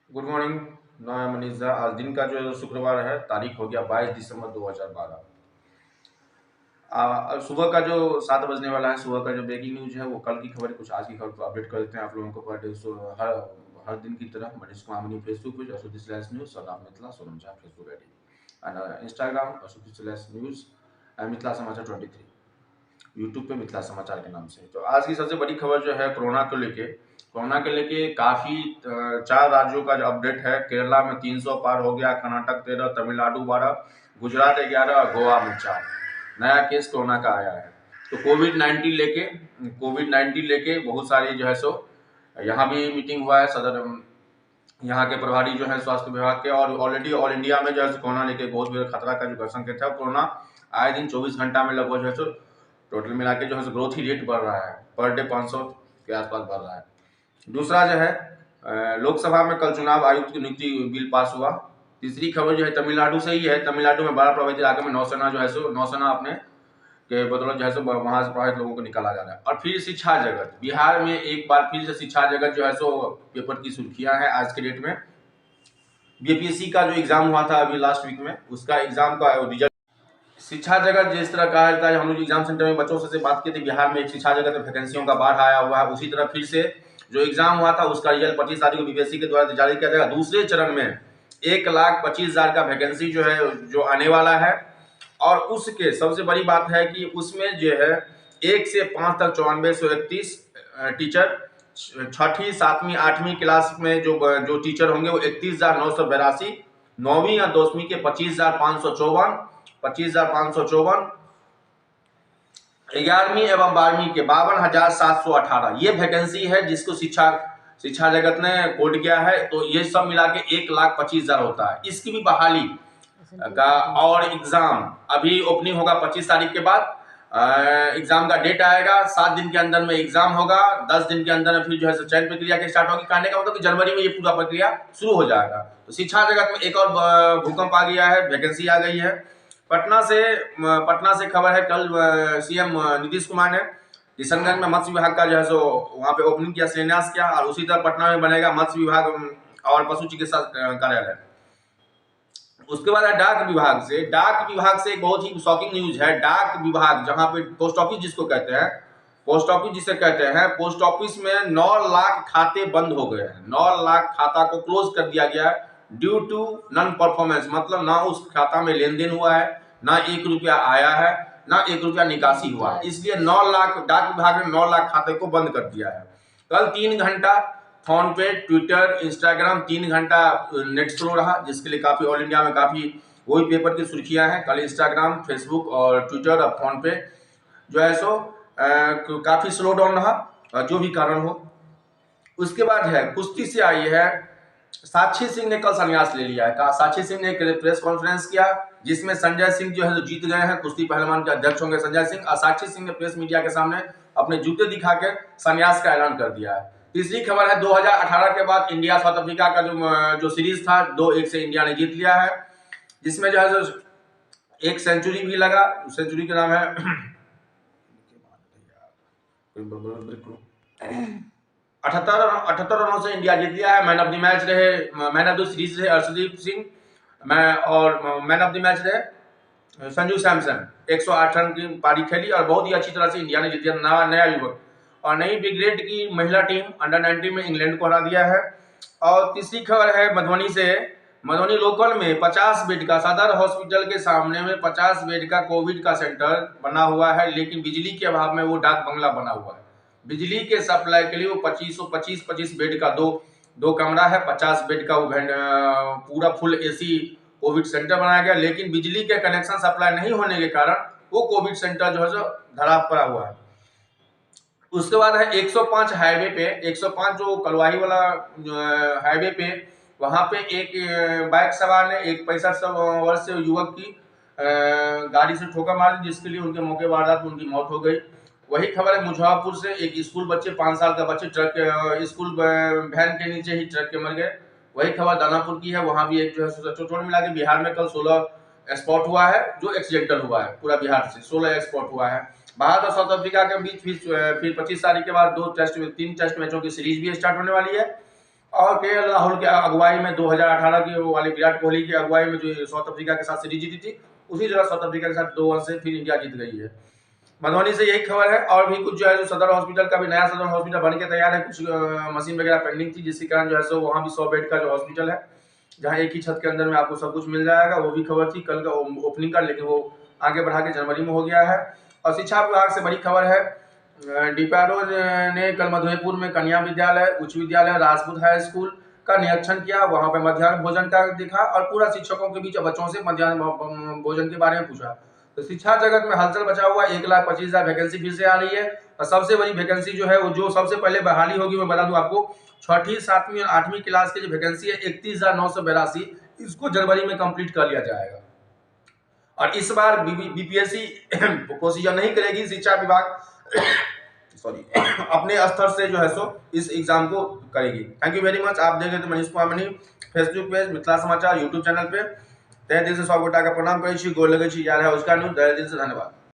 Good morning. मैं मनीष झा। आज दिन का जो शुक्रवार है, तारीख हो गया 22 दिसंबर 2012। सुबह का जो 7 बजने वाला है, सुबह का जो ब्रेकिंग न्यूज है वो कल की खबर है, कुछ आज की खबर को अपडेट कर देते हैं आप लोगों को। पर डे हर हर दिन की तरह Manish Kumar Mani Facebook page Ashok slash news, Sadab Mithila Sonam Jha Facebook ID and Instagram Ashok slash news and Mithila Samachar 23, YouTube पे मिथिला समाचार के नाम से। तो आज की सबसे बड़ी खबर जो है कोरोना के लेके काफी 4 राज्यों का जो अपडेट है। केरला में 300 पार हो गया, कर्नाटक 13, तमिलनाडु 12, गुजरात 11 और गोवा में 4 नया केस कोरोना का आया है। तो कोविड 19 लेके बहुत सारी जो है सो यहाँ भी मीटिंग हुआ है। सदर यहाँ के प्रभारी जो है स्वास्थ्य विभाग के, और ऑलरेडी ऑल इंडिया में जो है कोरोना लेके बहुत बड़ा खतरा का जो संकेत है। कोरोना आए दिन 24 घंटा में लगभग जो है सो टोटल मिला के जो है ग्रोथ ही रेट बढ़ रहा है, पर डे 500 के आसपास बढ़ रहा है। दूसरा जो है लोकसभा में कल चुनाव आयुक्त की नियुक्ति बिल पास हुआ। तीसरी खबर जो है तमिलनाडु से ही है। तमिलनाडु में 12 प्रभावित इलाके में नौसेना जो है सो नौसेना अपने के बदौलत जो है सो वहां से प्रभावित लोगों को निकाला जा रहा है। और फिर शिक्षा जगत, बिहार में एक बार फिर से शिक्षा जगत जो है सो पेपर की सुर्खियां है आज के डेट में। बीपीएससी का जो एग्जाम हुआ था अभी लास्ट वीक में, उसका एग्जाम का रिजल्ट, शिक्षा जगत जिस तरह कहा जाता है, हम लोग एग्जाम सेंटर में बच्चों से बात की थी, बिहार में एक शिक्षा जगत में वैकेंसियों का बाढ़ आया हुआ है। उसी तरह फिर से जो एग्जाम हुआ था उसका रिजल्ट 25 तारीख को बीपीएससी के द्वारा जारी किया जाएगा। दूसरे चरण में 1,25,000 का वैकेंसी जो है जो आने वाला है। और उसके सबसे बड़ी बात है कि उसमें जो है 1 से 5 तक 9431 टीचर, 6ठी 7वीं 8वीं क्लास में जो टीचर होंगे वो 31,982, 9वीं या 10वीं के 25,554, 11वीं एवं 12वीं के 52,718 ये वैकेंसी है जिसको शिक्षा जगत ने कोड किया है। तो ये सब मिला के 1,25,000 होता है। इसकी भी बहाली का और एग्जाम अभी ओपनिंग होगा 25 तारीख के बाद। एग्जाम का डेट आएगा, 7 दिन के अंदर में एग्जाम होगा, 10 दिन के अंदर में फिर जो है चयन प्रक्रिया के स्टार्ट होगी। कहने का मतलब कि जनवरी में ये पूरा प्रक्रिया शुरू हो जाएगा। तो शिक्षा जगत में एक और भूकंप आ गया है, वैकेंसी आ गई है। पटना से खबर है, कल सीएम नीतीश कुमार ने किशनगंज में मत्स्य विभाग का जो है सो वहां पे ओपनिंग किया, शिलान्यास किया। और उसी तरह पटना में बनेगा मत्स्य विभाग और पशु चिकित्सा कार्यालय। उसके बाद है डाक विभाग से एक बहुत ही शॉकिंग न्यूज है। डाक विभाग, जहां पे पोस्ट ऑफिस जिसको कहते हैं, पोस्ट ऑफिस जिसे कहते हैं, पोस्ट ऑफिस में 9 लाख खाते बंद हो गए हैं। 9 लाख खाता को क्लोज कर दिया गया है ड्यू टू नॉन परफॉर्मेंस। मतलब ना उस खाता में लेन देन हुआ है, ना 1 रुपया आया है, ना 1 रुपया निकासी हुआ है। इसलिए 9 लाख, डाक विभाग ने 9 लाख खाते को बंद कर दिया है। कल 3 घंटा फोन पे, ट्विटर, इंस्टाग्राम 3 घंटा नेट स्लो रहा, जिसके लिए काफी ऑल इंडिया में काफी वही पेपर की सुर्खियां हैं। कल इंस्टाग्राम, फेसबुक और ट्विटर और फोन पे जो है सो काफी स्लो डाउन रहा, जो भी कारण हो। उसके बाद है कुश्ती से आई है, साक्षी सिंह ने कल संन्यास ले लिया है। साक्षी सिंह ने एक प्रेस कॉन्फ्रेंस किया जिसमें संजय सिंह जो है जीत गए हैं, कुश्ती पहलवान के अध्यक्ष होंगे संजय सिंह। और साक्षी सिंह ने प्रेस मीडिया के सामने अपने जूते दिखा के संन्यास का ऐलान कर दिया है। तीसरी खबर है 2018 के बाद इंडिया साउथ अफ्रीका का जो सीरीज था 2-1 से इंडिया ने जीत लिया है, जिसमें जो है एक सेंचुरी भी लगा। सेंचुरी का नाम है 78 रनों से इंडिया जीत लिया है। मैन ऑफ द मैच रहे, मैन ऑफ द सीरीज रहे अर्शदीप सिंह, और मैन ऑफ द मैच रहे संजू सैमसन। 108 रन की पारी खेली और बहुत ही अच्छी तरह से इंडिया ने जीत लिया। नया युवक और नई ब्रिगेड की महिला टीम अंडर 19 में इंग्लैंड को हरा दिया है। और तीसरी खबर है मधुबनी से, मधुबनी लोकल में 50 बेड का, सदर हॉस्पिटल के सामने में 50 बेड का कोविड का सेंटर बना हुआ है, लेकिन बिजली के अभाव में वो डाक बंगला बना हुआ है। बिजली के सप्लाई के लिए वो 25 बेड का दो कमरा है, 50 बेड का वो पूरा फुल एसी कोविड सेंटर बनाया गया, लेकिन बिजली के कनेक्शन सप्लाई नहीं होने के कारण वो कोविड सेंटर जो है धरा पड़ा हुआ है। उसके बाद है 105 हाईवे पे, 105 जो कलवाही वाला हाईवे पे, वहां पे एक बाइक सवार ने एक 65 वर्ष युवक की गाड़ी से ठोकर मार दी, जिसके लिए उनके मौके वारदात में उनकी मौत हो गई। वही खबर है मुजफ्फरपुर से, एक स्कूल बच्चे 5 साल का बच्चे स्कूल वैन के नीचे ही ट्रक के मर गए। वही खबर दानापुर की है, वहां भी एक जो है चोट मिला के बिहार में कल 16 स्पॉट हुआ है, जो एक्सीडेंटल हुआ है। पूरा बिहार से 16 स्पॉट हुआ है। भारत और साउथ अफ्रीका के बीच फिर 25 तारीख के बाद 3 टेस्ट मैचों की सीरीज भी स्टार्ट होने वाली है। और केएल राहुल के अगुवाई में 2018 की वो वाली विराट कोहली की अगुवाई में जो साउथ अफ्रीका के साथ सीरीज जीती थी, उसी तरह साउथ अफ्रीका के साथ 2-1 से फिर इंडिया जीत गई है। मधुबनी से यही खबर है। और भी कुछ जो है जो सदर हॉस्पिटल का भी नया सदर हॉस्पिटल बन के तैयार है, कुछ मशीन वगैरह पेंडिंग थी, जिसके कारण जो है सो वहाँ भी 100 बेड का जो हॉस्पिटल है, जहाँ एक ही छत के अंदर में आपको सब कुछ मिल जाएगा, वो भी खबर थी कल का ओपनिंग का, लेकिन वो आगे बढ़ा के जनवरी में हो गया है। और शिक्षा विभाग से बड़ी खबर है, डीपीआरओ ने कल मधुपुर में कन्या विद्यालय, उच्च विद्यालय, राजपूत हाई स्कूल का निरीक्षण किया। वहां पे मध्याह्न भोजन का देखा और पूरा शिक्षकों के बीच बच्चों से मध्याह्न भोजन के बारे में पूछा। तो शिक्षा जगत में हलचल बचा हुआ, 1,25,000 वैकेंसी फिर से आ रही है। और सबसे बड़ी वैकेंसी जो है वो जो सबसे पहले बहाली होगी, मैं बता दूं आपको, 6ठी, 7वीं और 8वीं क्लास की जो वैकेंसी है 31,982, इसको जनवरी में कंप्लीट कर लिया जाएगा। और इस बार बीपीएससी प्रोसीजर नहीं करेगी, शिक्षा विभाग सॉरी अपने स्तर से जो है सो इस एग्जाम को करेगी। Thank you very much. आप देख रहे थे मनीष कुमार मनी, फेसबुक पेज मिथिला समाचार, यूट्यूब चैनल पे। तहे दिल से सब गोटा का प्रणाम करै छी, गोर लगै छी, यार है उसका न्यूज, तहे दिल से धन्यवाद।